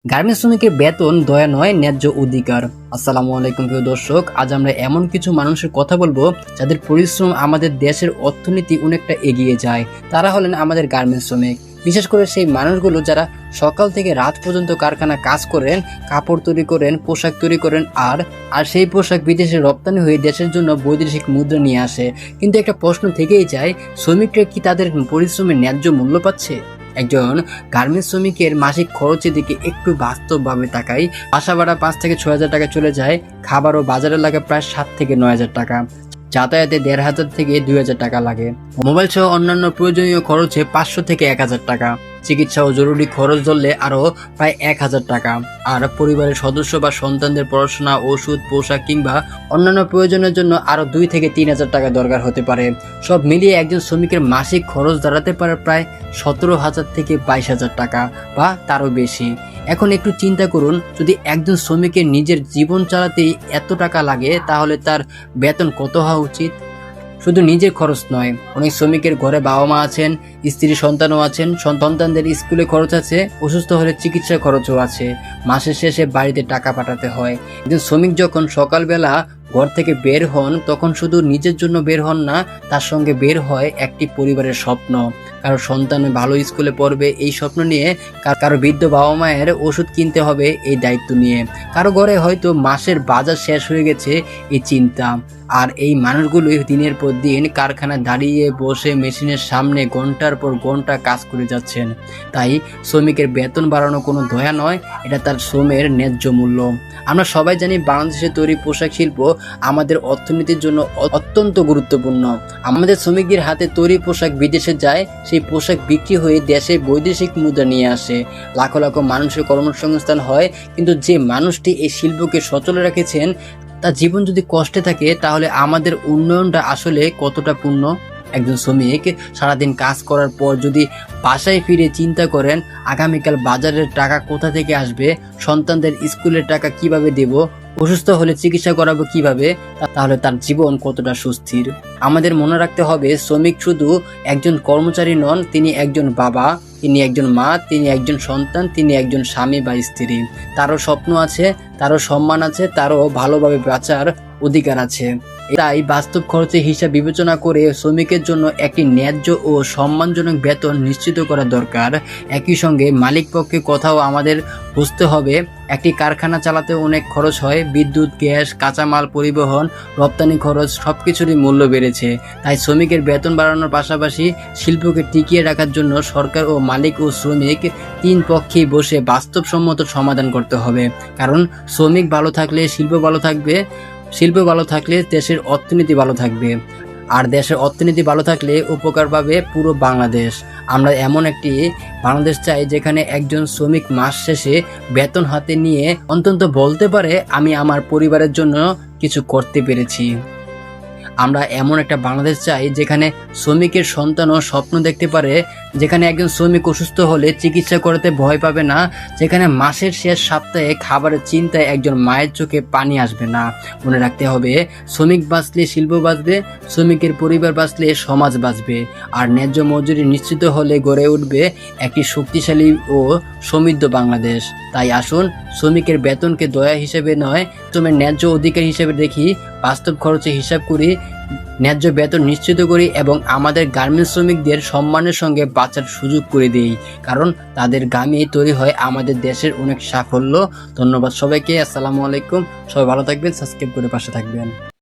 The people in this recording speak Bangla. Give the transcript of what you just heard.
গার্মেন্টস শ্রমিকের বেতন দয়া নয়, ন্যায্য অধিকার। আসসালামু আলাইকুম প্রিয় দর্শক, আজ আমরা এমন কিছু মানুষের কথা বলবো যাদের পরিশ্রম আমাদের দেশের অর্থনীতি অনেকটা এগিয়ে যায়। তারা হলেন আমাদের গার্মেন্টস শ্রমিক। বিশেষ করে সেই মানুষগুলো যারা সকাল থেকে রাত পর্যন্ত কারখানা কাজ করেন, কাপড় তৈরি করেন, পোশাক তৈরি করেন, আর সেই পোশাক বিদেশে রপ্তানি হয়ে দেশের জন্য বৈদেশিক মুদ্রা নিয়ে আসে। কিন্তু একটা প্রশ্ন থেকেই যায়, শ্রমিকরা কি তাদের পরিশ্রমের ন্যায্য মূল্য পাচ্ছে? একজন গার্মেন্টস শ্রমিকের মাসিক খরচের দিকে একটু বাস্তবভাবে তাকাই। বাসা ভাড়া 5 থেকে 6 হাজার টাকা চলে যায়, খাবার ও বাজারে লাগে প্রায় 7 থেকে 9 হাজার টাকা, যাতায়াতে 1,500 থেকে 2,000 টাকা লাগে, মোবাইল সহ অন্যান্য প্রয়োজনীয় খরচে 500 থেকে 1,000 টাকা, চিকিৎসা ও জরুরি খরচ ধরলে আরো প্রায় 1,000 টাকা। আর পরিবারের সদস্য বা সন্তানদের পড়াশোনা, ওষুধ, পোশাক কিংবা অন্যান্য প্রয়োজনের জন্য আরো 2 থেকে 3,000 টাকা দরকার হতে পারে। সব মিলিয়ে একজন শ্রমিকের মাসিক খরচ দাঁড়াতে পারে প্রায় 17,000 থেকে 22,000 টাকা বা তারও বেশি। এখন একটু চিন্তা করুন, যদি একজন শ্রমিকের নিজের জীবন চালাতেই এত টাকা লাগে, তাহলে তার বেতন কত হওয়া উচিত? শুধু নিজের খরচ নয়, অনেক শ্রমিকের ঘরে বাবা মা আছেন, স্ত্রী সন্তানও আছেন, সন্তানদের স্কুলে খরচ আছে, অসুস্থ হলে চিকিৎসা খরচও আছে, মাসের শেষে বাড়িতে টাকা পাঠাতে হয়। একজন শ্রমিক যখন সকালবেলা ঘর থেকে বের হন, তখন শুধু নিজের জন্য বের হন না, তার সঙ্গে বের হয় একটি পরিবারের স্বপ্ন। কারো সন্তান ভালো স্কুলে পড়বে এই স্বপ্ন নিয়ে, কারো বৃদ্ধ বাবা মায়ের ওষুধ কিনতে হবে এই দায়িত্ব নিয়ে, কারো ঘরে হয়তো মাসের বাজার শেষ হয়ে গেছে এই চিন্তা। আর এই মানুষগুলোই দিনের পর দিন কারখানায় দাঁড়িয়ে বসে মেশিনের সামনে ঘন্টার পর ঘন্টা কাজ করে যাচ্ছেন। তাই শ্রমিকের বেতন বাড়ানো কোনো দয়া নয়, এটা তার শ্রমের ন্যায্য মূল্য। আমরা সবাই জানি বাংলাদেশে তৈরি পোশাক শিল্প আমাদের অর্থনীতির জন্য অত্যন্ত গুরুত্বপূর্ণ। আমাদের শ্রমিকদের হাতে তৈরি পোশাক বিদেশে যায়, সেই পোশাক বিক্রি হয়ে দেশে বৈদেশিক মুদ্রা নিয়ে আসে, লাখো লাখো মানুষের কর্মসংস্থান হয়। কিন্তু যে মানুষটি এই শিল্পকে সচল রেখেছেন, তার জীবন যদি কষ্টে থাকে, তাহলে আমাদের উন্নয়নটা আসলে কতটা পূর্ণ? একজন শ্রমিক সারাদিন কাজ করার পর যদি বাসায় ফিরে চিন্তা করেন আগামীকাল বাজারের টাকা কোথা থেকে আসবে, সন্তানদের স্কুলের টাকা কিভাবে দেব, অসুস্থ হলে চিকিৎসা করাবো কিভাবে, তাহলে তার জীবন কতটা সুস্থির। আমাদের মনে রাখতে হবে, শ্রমিক শুধু একজন কর্মচারী নন, তিনি একজন বাবা, তিনি একজন মা, তিনি একজন সন্তান, তিনি একজন স্বামী বা স্ত্রী। তারও স্বপ্ন আছে, তারও সম্মান আছে, তারও ভালোভাবে বাঁচার অধিকার আছে। তাই বাস্তব খরচের হিসাব বিবেচনা করে শ্রমিকের জন্য একটি ন্যায্য ও সম্মানজনক বেতন নিশ্চিত করা দরকার। একই সঙ্গে মালিক পক্ষের কথাও আমাদের বুঝতে হবে। একটি কারখানা চালাতে অনেক খরচ হয়, বিদ্যুৎ, গ্যাস, কাঁচামাল, পরিবহন, রপ্তানি খরচ, সবকিছুরই মূল্য বেড়েছে। তাই শ্রমিকের বেতন বাড়ানোর পাশাপাশি শিল্পকে টিকিয়ে রাখার জন্য সরকার ও মালিক ও শ্রমিক 3 পক্ষেই বসে বাস্তবসম্মত সমাধান করতে হবে। কারণ শ্রমিক ভালো থাকলে শিল্প ভালো থাকবে, শিল্প ভালো থাকলে দেশের অর্থনীতি ভালো থাকবে, আর দেশের অর্থনীতি ভালো থাকলে উপকার পাবে পুরো বাংলাদেশ। আমরা এমন একটি বাংলাদেশ চাই যেখানে একজন শ্রমিক মাস শেষে বেতন হাতে নিয়ে অন্তত বলতে পারে, আমি আমার পরিবারের জন্য কিছু করতে পেরেছি। আমরা এমন একটা বাংলাদেশ চাই যেখানে শ্রমিকের সন্তানও স্বপ্ন দেখতে পারে, যেখানে একজন শ্রমিক অসুস্থ হলে চিকিৎসা করতে ভয় পাবে না, যেখানে মাসের শেষ সপ্তাহে খাবারের চিন্তায় একজন মায়ের চোখে পানি আসবে না। মনে রাখতে হবে, শ্রমিক বাঁচলে শিল্প বাঁচবে, শ্রমিকের পরিবার বাঁচলে সমাজ বাঁচবে, আর ন্যায্য মজুরি নিশ্চিত হলে গড়ে উঠবে একটি শক্তিশালী ও সমৃদ্ধ বাংলাদেশ। তাই আসুন, শ্রমিকের বেতনকে দয়া হিসেবে নয়, শ্রমের ন্যায্য অধিকার হিসেবে দেখি, বাস্তব খরচে হিসাব করি, ন্যায্য বেতন নিশ্চিত করি এবং আমাদের গার্মেন্টস শ্রমিকদের সম্মানের সঙ্গে বাঁচার সুযোগ করে দিই। কারণ তাদের গামে তৈরি হয় আমাদের দেশের অনেক সাফল্য। ধন্যবাদ সবাইকে। আসসালামু আলাইকুম। সবাই ভালো থাকবেন, সাবস্ক্রাইব করে পাশে থাকবেন।